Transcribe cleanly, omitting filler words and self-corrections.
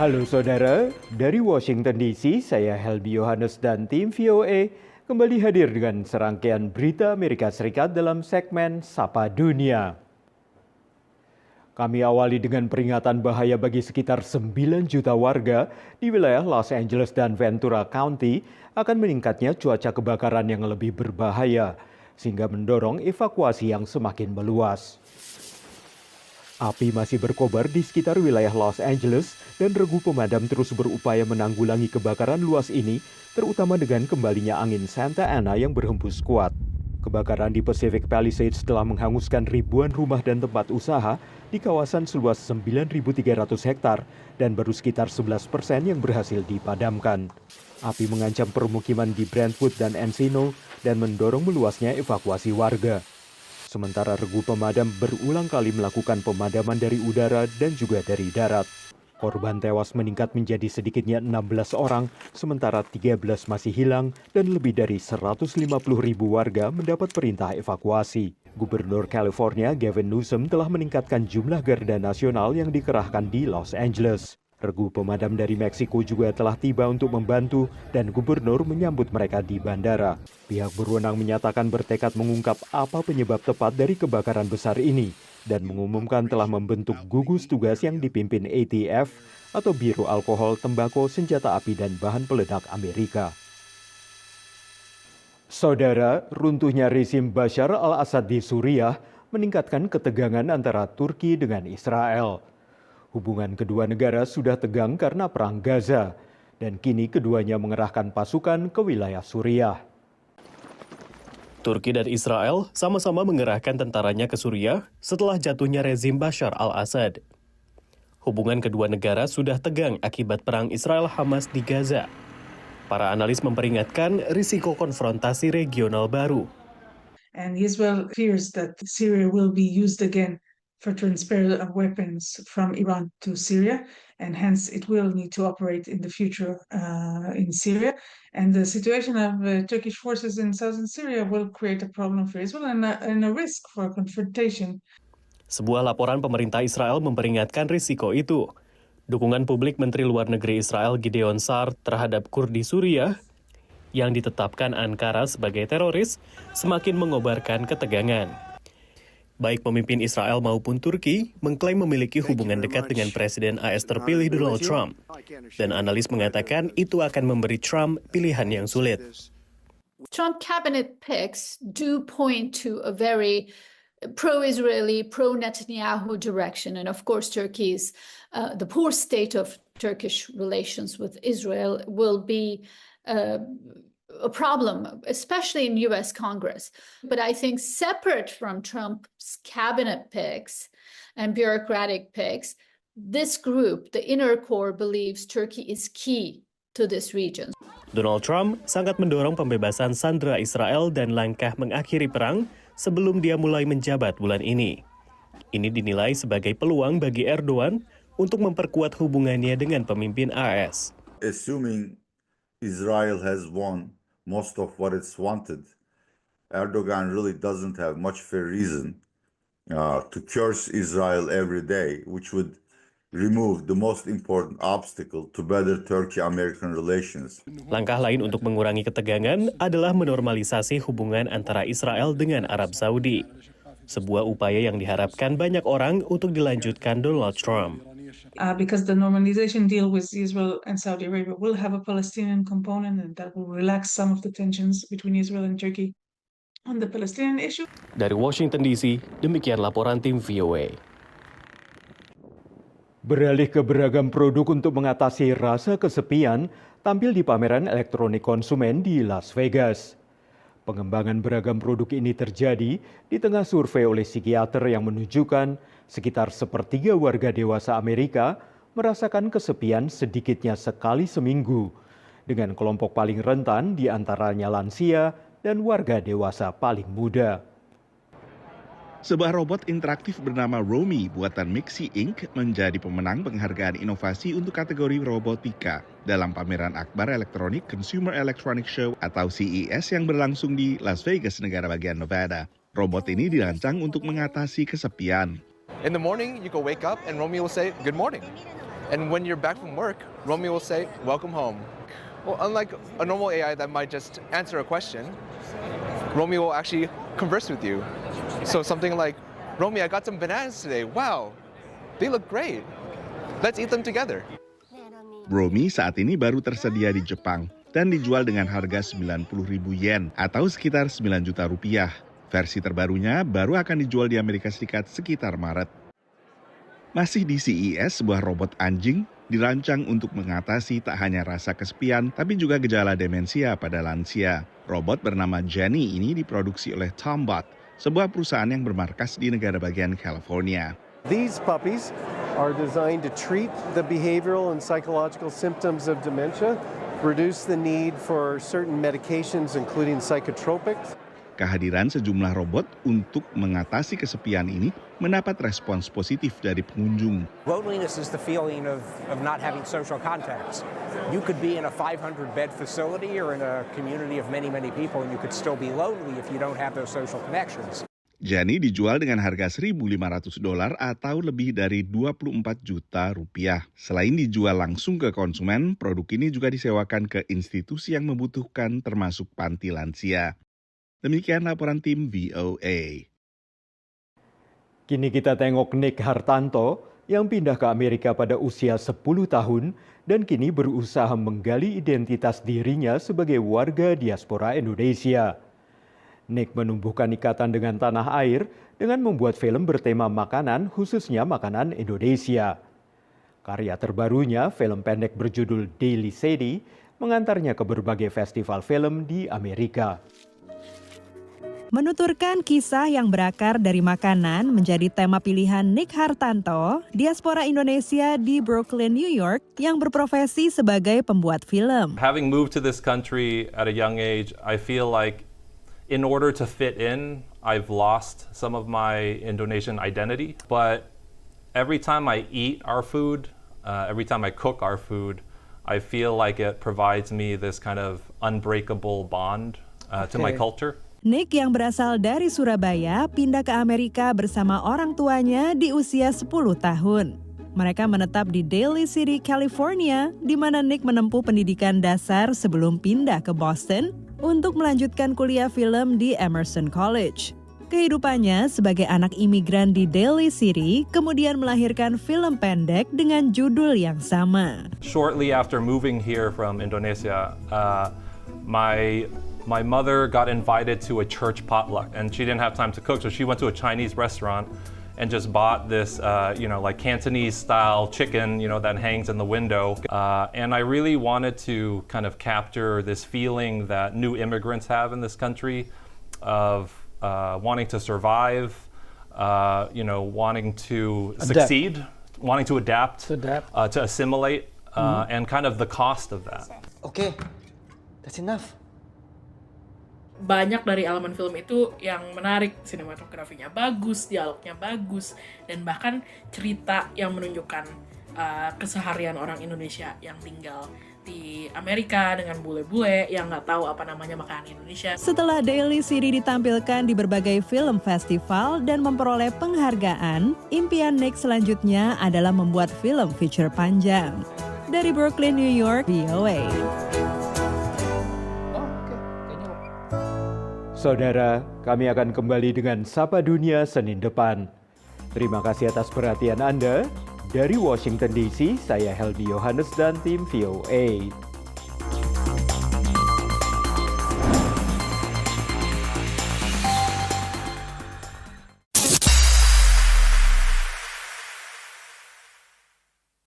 Halo saudara, dari Washington DC, saya Helbi Yohanes dan tim VOA kembali hadir dengan serangkaian berita Amerika Serikat dalam segmen Sapa Dunia. Kami awali dengan peringatan bahaya bagi sekitar 9 juta warga di wilayah Los Angeles dan Ventura County akan meningkatnya cuaca kebakaran yang lebih berbahaya, sehingga mendorong evakuasi yang semakin meluas. Api masih berkobar di sekitar wilayah Los Angeles dan regu pemadam terus berupaya menanggulangi kebakaran luas ini, terutama dengan kembalinya angin Santa Ana yang berhembus kuat. Kebakaran di Pacific Palisades telah menghanguskan ribuan rumah dan tempat usaha di kawasan seluas 9.300 hektar dan baru sekitar 11% yang berhasil dipadamkan. Api mengancam permukiman di Brentwood dan Encino dan mendorong meluasnya evakuasi warga. Sementara regu pemadam berulang kali melakukan pemadaman dari udara dan juga dari darat. Korban tewas meningkat menjadi sedikitnya 16 orang, sementara 13 masih hilang dan lebih dari 150.000 warga mendapat perintah evakuasi. Gubernur California Gavin Newsom telah meningkatkan jumlah garda nasional yang dikerahkan di Los Angeles. Regu pemadam dari Meksiko juga telah tiba untuk membantu dan gubernur menyambut mereka di bandara. Pihak berwenang menyatakan bertekad mengungkap apa penyebab tepat dari kebakaran besar ini dan mengumumkan telah membentuk gugus tugas yang dipimpin ATF atau Biro Alkohol, Tembakau, Senjata Api, dan Bahan Peledak Amerika. Saudara, runtuhnya rezim Bashar al-Assad di Suriah meningkatkan ketegangan antara Turki dengan Israel. Hubungan kedua negara sudah tegang karena perang Gaza, dan kini keduanya mengerahkan pasukan ke wilayah Suriah. Turki dan Israel sama-sama mengerahkan tentaranya ke Suriah setelah jatuhnya rezim Bashar al-Assad. Hubungan kedua negara sudah tegang akibat perang Israel-Hamas di Gaza. Para analis memperingatkan risiko konfrontasi regional baru. And Israel fears that Syria will be used again for transfer of weapons from Iran to Syria, and hence it will need to operate in the future in Syria. And the situation of Turkish forces in southern Syria will create a problem for Israel and a risk for confrontation. Sebuah laporan pemerintah Israel memperingatkan risiko itu. Dukungan publik Menteri Luar Negeri Israel Gideon Sa'ar terhadap Kurdi Suriah yang ditetapkan Ankara sebagai teroris semakin mengobarkan ketegangan. Baik pemimpin Israel maupun Turki mengklaim memiliki hubungan dekat dengan Presiden AS terpilih Donald Trump. Dan analis mengatakan itu akan memberi Trump pilihan yang sulit. Trump cabinet picks do point to a very pro-Israeli, pro-Netanyahu direction. And of course, the poor state of Turkish relations with Israel will be a problem, especially in U.S. Congress. But I think separate from Trump's cabinet picks and bureaucratic picks, this group, the inner core, believes Turkey is key to this region. Donald Trump sangat mendorong pembebasan sandera Israel dan langkah mengakhiri perang sebelum dia mulai menjabat bulan ini. Ini dinilai sebagai peluang bagi Erdogan untuk memperkuat hubungannya dengan pemimpin AS. Assuming Israel has won most of what it's wanted, Erdogan really doesn't have much fair reason to curse Israel every day, which would remove the most important obstacle to better Turkey-American relations. Langkah lain untuk mengurangi ketegangan adalah menormalisasi hubungan antara Israel dengan Arab Saudi. Sebuah upaya yang diharapkan banyak orang untuk dilanjutkan Donald Trump. Because the normalization deal with Israel and Saudi Arabia will have a Palestinian component, and that will relax some of the tensions between Israel and Turkey on the Palestinian issue. Dari Washington DC, demikian laporan tim VOA. Beralih ke beragam produk untuk mengatasi rasa kesepian tampil di pameran elektronik konsumen di Las Vegas. Pengembangan beragam produk ini terjadi di tengah survei oleh psikiater yang menunjukkan sekitar sepertiga warga dewasa Amerika merasakan kesepian sedikitnya sekali seminggu, dengan kelompok paling rentan di antaranya lansia dan warga dewasa paling muda. Sebuah robot interaktif bernama Romy buatan Mixi Inc. menjadi pemenang penghargaan inovasi untuk kategori robotika dalam pameran Akbar Electronic Consumer Electronic Show atau CES yang berlangsung di Las Vegas, negara bagian Nevada. Robot ini dirancang untuk mengatasi kesepian. In the morning, you can wake up and Romy will say, "Good morning." And when you're back from work, Romy will say, "Welcome home." Well, unlike a normal AI that might just answer a question, Romy will actually converse with you. So something like, "Romy, I got some bananas today. Wow, they look great. Let's eat them together." Romy saat ini baru tersedia di Jepang dan dijual dengan harga 90.000 yen atau sekitar 9 juta rupiah. Versi terbarunya baru akan dijual di Amerika Serikat sekitar Maret. Masih di CES, sebuah robot anjing dirancang untuk mengatasi tak hanya rasa kesepian, tapi juga gejala demensia pada lansia. Robot bernama Jenny ini diproduksi oleh Tombot, sebuah perusahaan yang bermarkas di negara bagian California. These puppies are designed to treat the behavioral and psychological symptoms of dementia, reduce the need for certain medications including psychotropics. Kehadiran sejumlah robot untuk mengatasi kesepian ini mendapat respons positif dari pengunjung. Loneliness is the feeling of not having social contacts. You could be in a 500-bed facility or in a community of many, many people, and you could still be lonely if you don't have those social connections. Jenny dijual dengan harga $1.500 atau lebih dari 24 juta rupiah. Selain dijual langsung ke konsumen, produk ini juga disewakan ke institusi yang membutuhkan termasuk panti lansia. Demikian laporan tim VOA. Kini kita tengok Nick Hartanto yang pindah ke Amerika pada usia 10 tahun dan kini berusaha menggali identitas dirinya sebagai warga diaspora Indonesia. Nick menumbuhkan ikatan dengan tanah air dengan membuat film bertema makanan, khususnya makanan Indonesia. Karya terbarunya, film pendek berjudul Daily City, mengantarnya ke berbagai festival film di Amerika. Menuturkan kisah yang berakar dari makanan menjadi tema pilihan Nick Hartanto, diaspora Indonesia di Brooklyn, New York, yang berprofesi sebagai pembuat film. Having moved to this country at a young age, I feel like in order to fit in, I've lost some of my Indonesian identity. But every time I eat our food, every time I cook our food, I feel like it provides me this kind of unbreakable bond to my culture. Nick yang berasal dari Surabaya pindah ke Amerika bersama orang tuanya di usia 10 tahun. Mereka menetap di Daly City, California, di mana Nick menempuh pendidikan dasar sebelum pindah ke Boston untuk melanjutkan kuliah film di Emerson College. Kehidupannya sebagai anak imigran di Daly City kemudian melahirkan film pendek dengan judul yang sama. Shortly after moving here from Indonesia, my mother got invited to a church potluck, and she didn't have time to cook, so she went to a Chinese restaurant and just bought this, like Cantonese-style chicken, that hangs in the window. And I really wanted to kind of capture this feeling that new immigrants have in this country of wanting to survive, wanting to succeed, wanting to adapt, to assimilate, and kind of the cost of that. Okay, that's enough. Banyak dari elemen film itu yang menarik, sinematografinya bagus, dialognya bagus, dan bahkan cerita yang menunjukkan keseharian orang Indonesia yang tinggal di Amerika dengan bule-bule yang nggak tahu apa namanya makanan Indonesia. Setelah Daly City ditampilkan di berbagai film festival dan memperoleh penghargaan, impian Nick selanjutnya adalah membuat film feature panjang. Dari Brooklyn, New York, VOA. Saudara, kami akan kembali dengan Sapa Dunia Senin depan. Terima kasih atas perhatian Anda. Dari Washington DC, saya Helby Yohanes dan tim VOA.